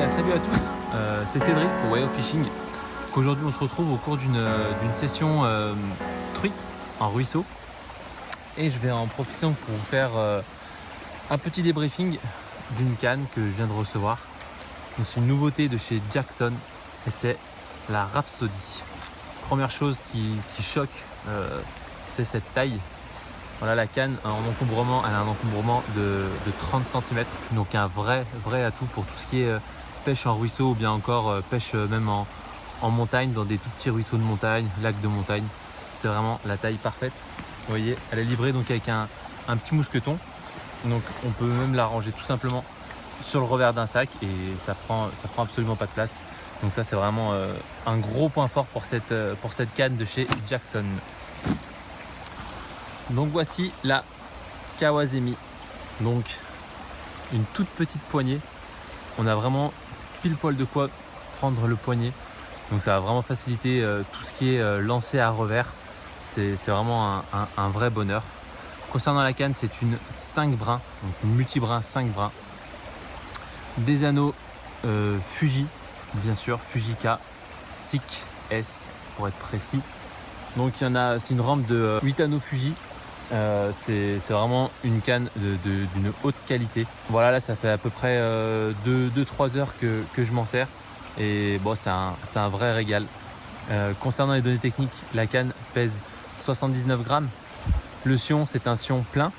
salut à tous, c'est Cédric pour Way of Fishing. Aujourd'hui on se retrouve au cours d'une session truite en ruisseau et je vais en profiter pour vous faire un petit débriefing d'une canne que je viens de recevoir. C'est une nouveauté de chez Jackson et c'est la Rhapsody. Première chose qui choque, c'est cette taille. Voilà, la canne en encombrement, elle a un encombrement de 30 cm, donc un vrai atout pour tout ce qui est pêche en ruisseau ou bien encore pêche même en montagne, dans des tout petits ruisseaux de montagne, lacs de montagne. C'est vraiment la taille parfaite. Vous voyez, elle est livrée donc avec un petit mousqueton, donc on peut même la ranger tout simplement sur le revers d'un sac et ça prend absolument pas de place. Donc ça c'est vraiment un gros point fort pour cette canne de chez Jackson. Donc voici la Kawazemi, donc une toute petite poignée. On a vraiment pile poil de quoi prendre le poignet, donc ça va vraiment faciliter tout ce qui est lancé à revers. C'est vraiment un vrai bonheur. Concernant la canne, c'est une 5 brins, donc une multi-brin 5 brins. Des anneaux Fuji, bien sûr, Fujica SIC S pour être précis. Donc il y en a, c'est une rampe de 8 anneaux Fuji. C'est vraiment une canne d'une haute qualité. Voilà, là ça fait à peu près 2-3 heures que je m'en sers et bon, c'est un vrai régal. Concernant les données techniques, la canne pèse 79 grammes. Le sion, c'est un sion plein.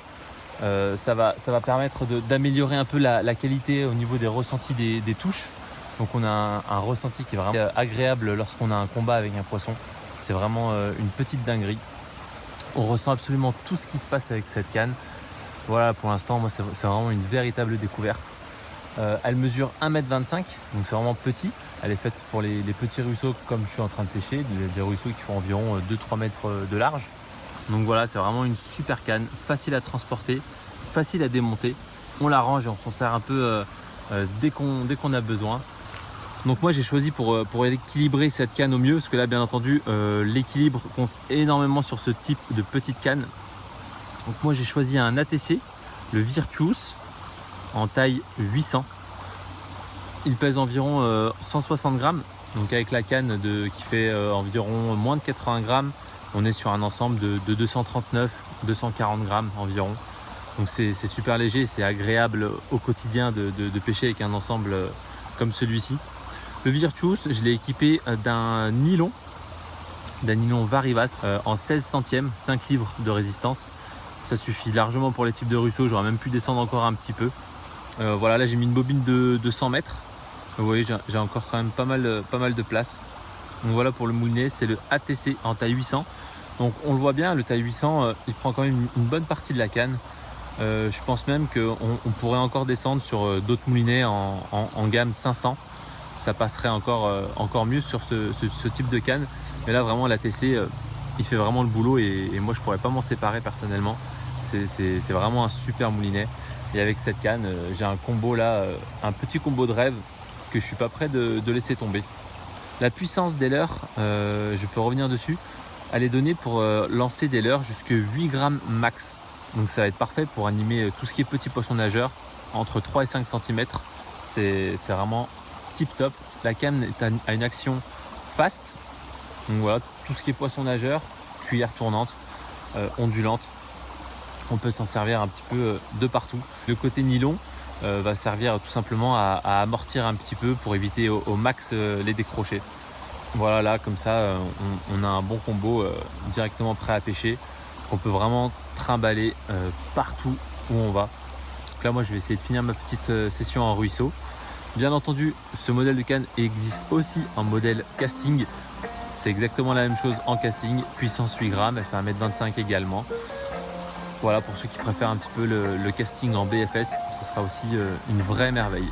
Ça va permettre d'améliorer un peu la qualité au niveau des ressentis des touches. Donc on a un ressenti qui est vraiment agréable lorsqu'on a un combat avec un poisson. C'est vraiment une petite dinguerie. On ressent absolument tout ce qui se passe avec cette canne. Voilà, pour l'instant, moi, c'est vraiment une véritable découverte. Elle mesure 1,25 m, donc c'est vraiment petit. Elle est faite pour les petits ruisseaux comme je suis en train de pêcher, des ruisseaux qui font environ 2-3 mètres de large. Donc voilà, c'est vraiment une super canne, facile à transporter, facile à démonter. On la range et on s'en sert un peu dès qu'on a besoin. Donc moi j'ai choisi pour équilibrer cette canne au mieux, parce que là bien entendu l'équilibre compte énormément sur ce type de petite canne. Donc moi j'ai choisi un ATC, le Virtuous, en taille 800. Il pèse environ 160 grammes, donc avec la canne qui fait environ moins de 80 grammes, on est sur un ensemble de 239-240 grammes environ. Donc c'est super léger, c'est agréable au quotidien de pêcher avec un ensemble comme celui-ci. Le Virtuous, je l'ai équipé d'un nylon Varivas en 16 centièmes, 5 livres de résistance. Ça suffit largement pour les types de ruisseaux, j'aurais même pu descendre encore un petit peu. Voilà, là j'ai mis une bobine de 100 mètres. Vous voyez, j'ai encore quand même pas mal de place. Donc voilà pour le moulinet, c'est le ATC en taille 800. Donc on le voit bien, le taille 800, il prend quand même une bonne partie de la canne. Je pense même qu'on pourrait encore descendre sur d'autres moulinets en gamme 500. Ça passerait encore mieux sur ce type de canne. Mais là vraiment l'ATC il fait vraiment le boulot et moi je pourrais pas m'en séparer personnellement. C'est vraiment un super moulinet. Et avec cette canne j'ai un combo là, un petit combo de rêve que je suis pas prêt de laisser tomber. La puissance des leurres, je peux revenir dessus, elle est donnée pour lancer des leurres jusque 8 grammes max. Donc ça va être parfait pour animer tout ce qui est petit poisson nageur entre 3 et 5 cm. C'est vraiment tip top. La canne a une action fast. Donc voilà, tout ce qui est poisson nageur, cuillère tournante, ondulante, on peut s'en servir un petit peu de partout. Le côté nylon va servir tout simplement à amortir un petit peu pour éviter au max les décrochés. Voilà, là comme ça on a un bon combo directement prêt à pêcher. On peut vraiment trimballer partout où on va. Donc là moi je vais essayer de finir ma petite session en ruisseau. Bien entendu, ce modèle de canne existe aussi en modèle casting. C'est exactement la même chose en casting, puissance 8 grammes, elle fait 1,25 m également. Voilà, pour ceux qui préfèrent un petit peu le casting en BFS, ce sera aussi une vraie merveille.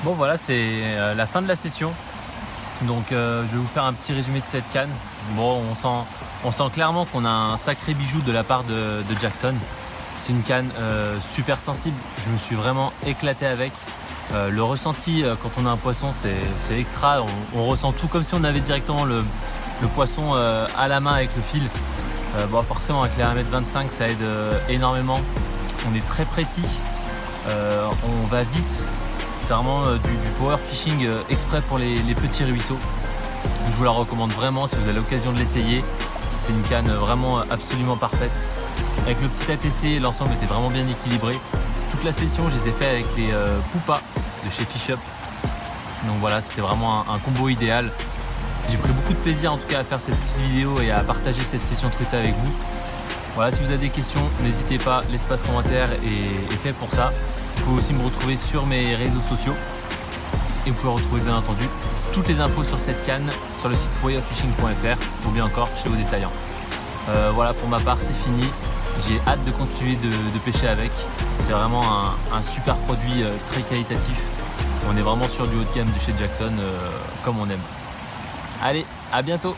Bon voilà, c'est la fin de la session. Donc je vais vous faire un petit résumé de cette canne. Bon, on sent clairement qu'on a un sacré bijou de la part de Jackson. C'est une canne super sensible, je me suis vraiment éclaté avec. Le ressenti quand on a un poisson, c'est extra, on ressent tout comme si on avait directement le poisson à la main avec le fil. Bon, forcément avec les 1m25 ça aide énormément, on est très précis, on va vite, c'est vraiment du power fishing exprès pour les petits ruisseaux. Je vous la recommande vraiment si vous avez l'occasion de l'essayer, c'est une canne vraiment absolument parfaite. Avec le petit ATC, l'ensemble était vraiment bien équilibré. Toute la session, je les ai fait avec les Poupas de chez Fish Up. Donc voilà, c'était vraiment un combo idéal. J'ai pris beaucoup de plaisir en tout cas à faire cette petite vidéo et à partager cette session truite avec vous. Voilà, si vous avez des questions, n'hésitez pas, l'espace commentaire est fait pour ça. Vous pouvez aussi me retrouver sur mes réseaux sociaux. Et vous pouvez retrouver bien entendu toutes les infos sur cette canne sur le site wayoffishing.fr ou bien encore chez vos détaillants. Voilà, pour ma part c'est fini, j'ai hâte de continuer de pêcher avec. C'est vraiment un super produit très qualitatif. On est vraiment sur du haut de gamme de chez Jackson comme on aime. Allez, à bientôt!